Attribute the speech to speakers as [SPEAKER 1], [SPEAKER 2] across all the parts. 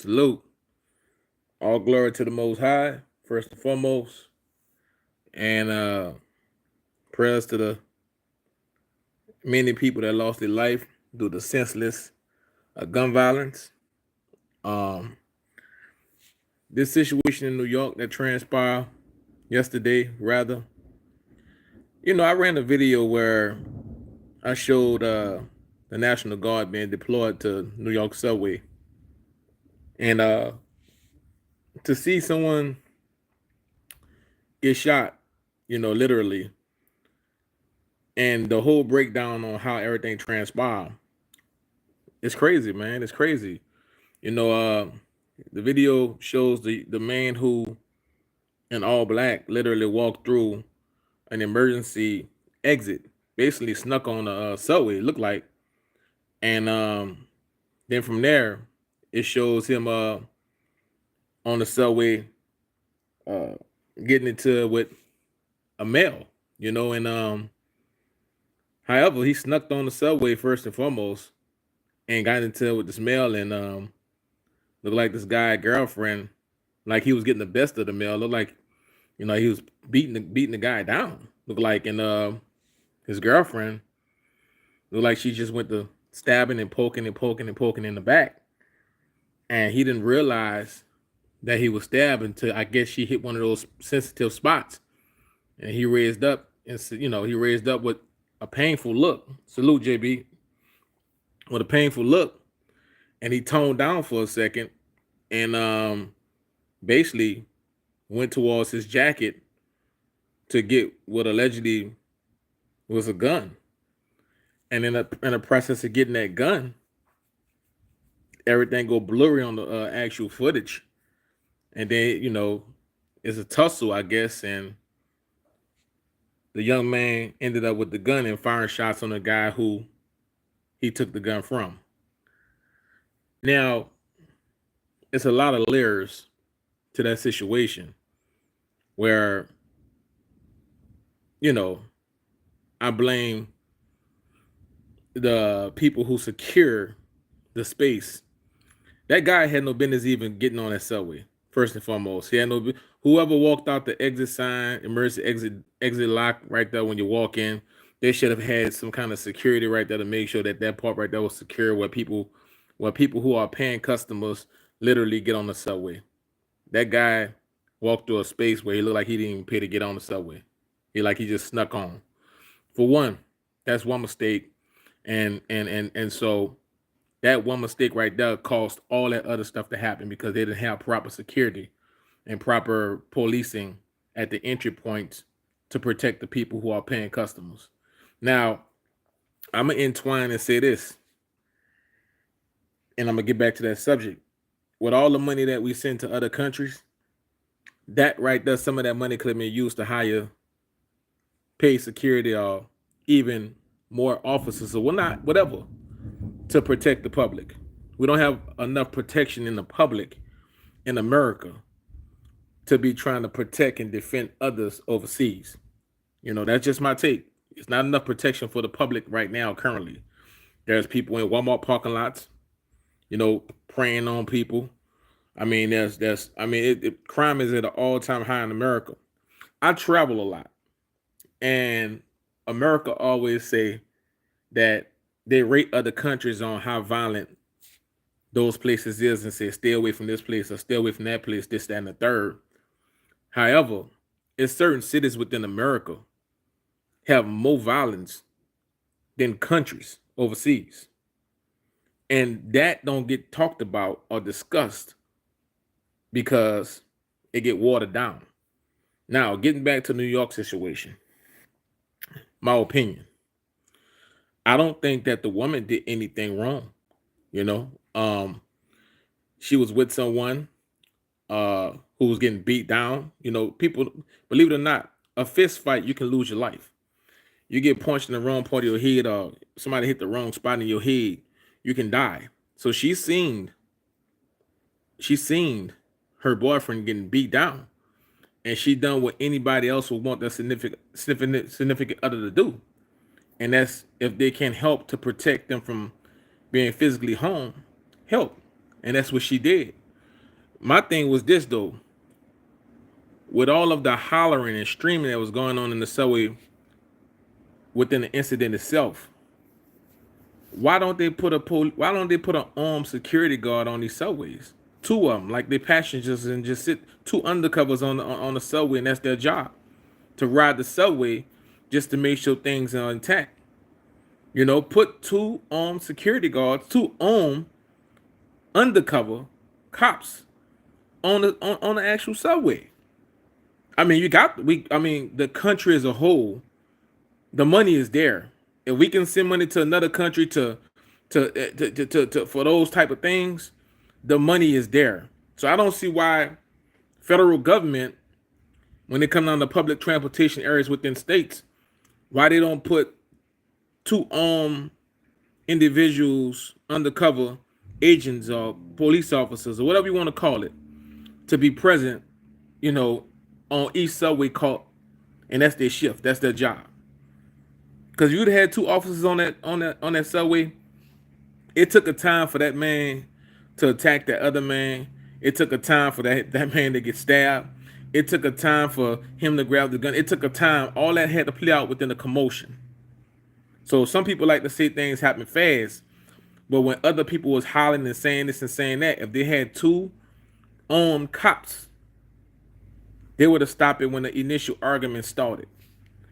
[SPEAKER 1] Salute. All glory to the Most High, first and foremost. And prayers to the many people that lost their life due to senseless gun violence. Um, this situation in New York that transpired yesterday, rather, I ran a video where I showed the National Guard being deployed to New York subway. And to see someone get shot, literally, and the whole breakdown on how everything transpired, it's crazy, man. It's crazy. You know, uh, the video shows the man who, in all black, literally walked through an emergency exit, basically snuck on the subway. It looked like, and then from there, it shows him on the subway uh, getting into it with a male. And however, he snuck on the subway first and foremost, and got into it with this male, and looked like this guy girlfriend, like he was getting the best of the male. Looked like he was beating the guy down. Looked like, and his girlfriend looked like she just went to stabbing and poking and poking and poking in the back, and he didn't realize that he was stabbed until I guess she hit one of those sensitive spots, and he raised up, and he raised up with a painful look. Salute, JB, with a painful look, and he toned down for a second, and basically went towards his jacket to get what allegedly was a gun. And in the process of getting that gun, everything go blurry on the actual footage. And then, it's a tussle, I guess. And the young man ended up with the gun and firing shots on the guy who he took the gun from. Now, it's a lot of layers to that situation where, I blame the people who secure the space. That guy had no business even getting on that subway. First and foremost, he had no. Whoever walked out the exit sign, emergency exit lock right there when you walk in, they should have had some kind of security right there to make sure that that part right there was secure, where people who are paying customers literally get on the subway. That guy walked through a space where he looked like he didn't even pay to get on the subway. He just snuck on. For one, that's one mistake, and so that one mistake right there caused all that other stuff to happen because they didn't have proper security and proper policing at the entry points to protect the people who are paying customers. Now, I'm gonna entwine and say this, and I'm gonna get back to that subject. With all the money that we send to other countries, that right there, some of that money could have been used to hire paid security or even more officers or whatnot, whatever, to protect the public. We don't have enough protection in the public in America to be trying to protect and defend others overseas. That's just my take. It's not enough protection for the public right now, currently. There's people in Walmart parking lots, preying on people. I mean, crime is at an all-time high in America. I travel a lot, and America always say that they rate other countries on how violent those places is and say stay away from this place or stay away from that place, this, that, and the third. However, it's certain cities within America have more violence than countries overseas. And that don't get talked about or discussed because it get watered down. Now, getting back to New York situation, my opinion. I don't think that the woman did anything wrong. You know, um, she was with someone who was getting beat down. People, believe it or not, a fist fight, you can lose your life. You get punched in the wrong part of your head, or somebody hit the wrong spot in your head, you can die. So she seen her boyfriend getting beat down, and she done what anybody else would want their significant other to do, and that's if they can help to protect them from being physically harmed, help, and that's what she did. My thing was this though, with all of the hollering and streaming that was going on in the subway within the incident itself, why don't they put an armed security guard on these subways? Two of them, like they passengers, and just sit two undercovers on the subway, and that's their job, to ride the subway just to make sure things are intact. You know, put two armed security guards, two armed undercover cops on the actual subway. I mean, the country as a whole, the money is there. If we can send money to another country to for those type of things, the money is there. So I don't see why federal government, when they come down to public transportation areas within states, why they don't put two individuals, undercover agents or police officers or whatever you want to call it, to be present, you know, on each subway call, and that's their shift, that's their job. Because you'd had two officers on that subway, it took a time for that man to attack that other man. It took a time for that man to get stabbed. It took a time for him to grab the gun. It took a time. All that had to play out within a commotion. So some people like to say things happen fast, but when other people was hollering and saying this and saying that, if they had two armed cops, they would have stopped it when the initial argument started.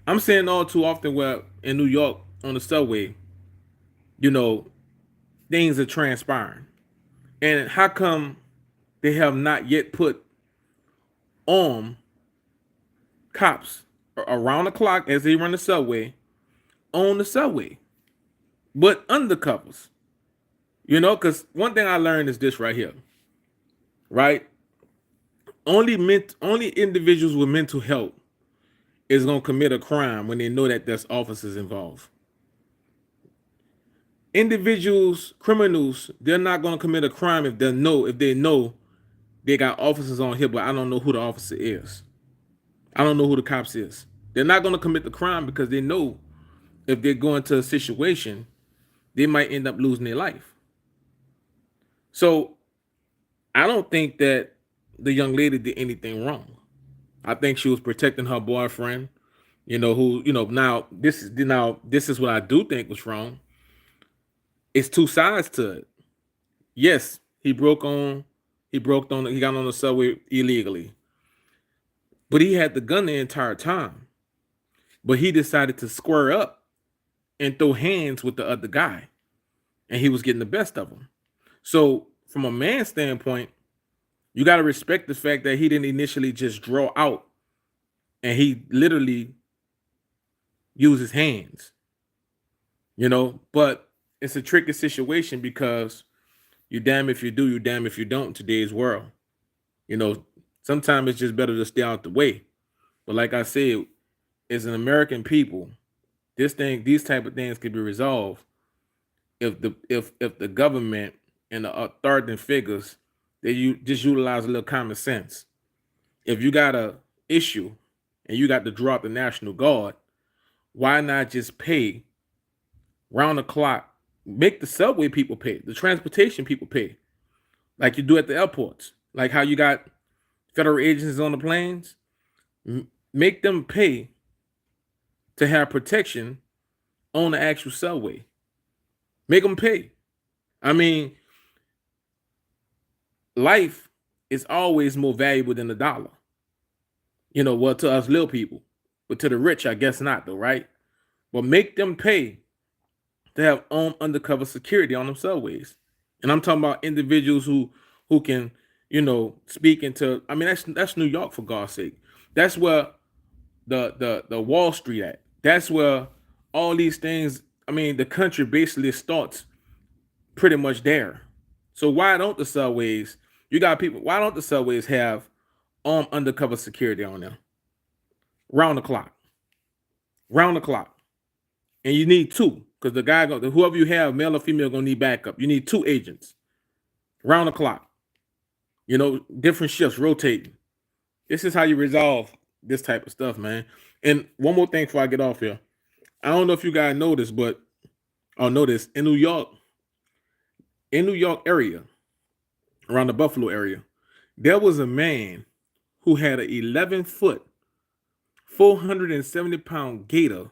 [SPEAKER 1] I'm saying all too often where in New York on the subway, you know, things are transpiring. And how come they have not yet put armed cops around the clock as they run the subway on the subway, but undercovers? You know, because one thing I learned is this right here, right? Only individuals with mental health is gonna commit a crime when they know that there's officers involved. Individuals, criminals, they're not gonna commit a crime if they know they got officers on here, but I don't know who the officer is. I don't know who the cops is. They're not gonna commit the crime because they know if they go into a situation, they might end up losing their life. So I don't think that the young lady did anything wrong. I think she was protecting her boyfriend, now this is what I do think was wrong. It's two sides to it. Yes, he got on the subway illegally. But he had the gun the entire time. But he decided to square up and throw hands with the other guy. And he was getting the best of him. So from a man's standpoint, you got to respect the fact that he didn't initially just draw out and he literally used his hands, but it's a tricky situation because you damn if you do, you damn if you don't in today's world. Sometimes it's just better to stay out the way. But like I said, as an American people, these type of things can be resolved if the government and the authoritative figures, you just utilize a little common sense. If you got a issue and you got to drop the National Guard, why not just pay round the clock? Make the subway people pay, the transportation people pay, like you do at the airports, like how you got federal agents on the planes. Make them pay to have protection on the actual subway. Make them pay. I mean, life is always more valuable than the dollar. Well, to us little people, but to the rich, I guess not, though, right? But make them pay to have undercover security on them subways. And I'm talking about individuals who can, speak into. I mean, that's New York, for God's sake. That's where the Wall Street at. That's where all these things. I mean, the country basically starts pretty much there. So why don't the subways? You got people. Why don't the subways have undercover security on them? Round the clock. And you need two, because whoever you have, male or female, gonna need backup. You need two agents round the clock. Different shifts rotating. This is how you resolve this type of stuff, man. And one more thing before I get off here. I don't know if you guys know this, but I'll know this. In New York area, around the Buffalo area, There was a man who had an 11-foot, 470-pound gator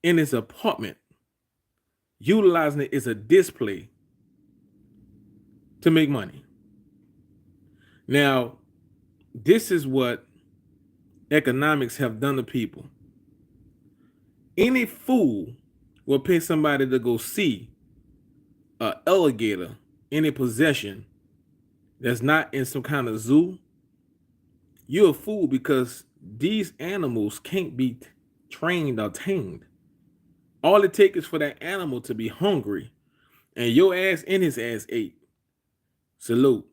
[SPEAKER 1] in his apartment, utilizing it as a display to make money. Now, this is what economics have done to people. Any fool will pay somebody to go see an alligator in a possession that's not in some kind of zoo. You're a fool, because these animals can't be trained or tamed. All it takes is for that animal to be hungry and your ass and his ass ate. Salute.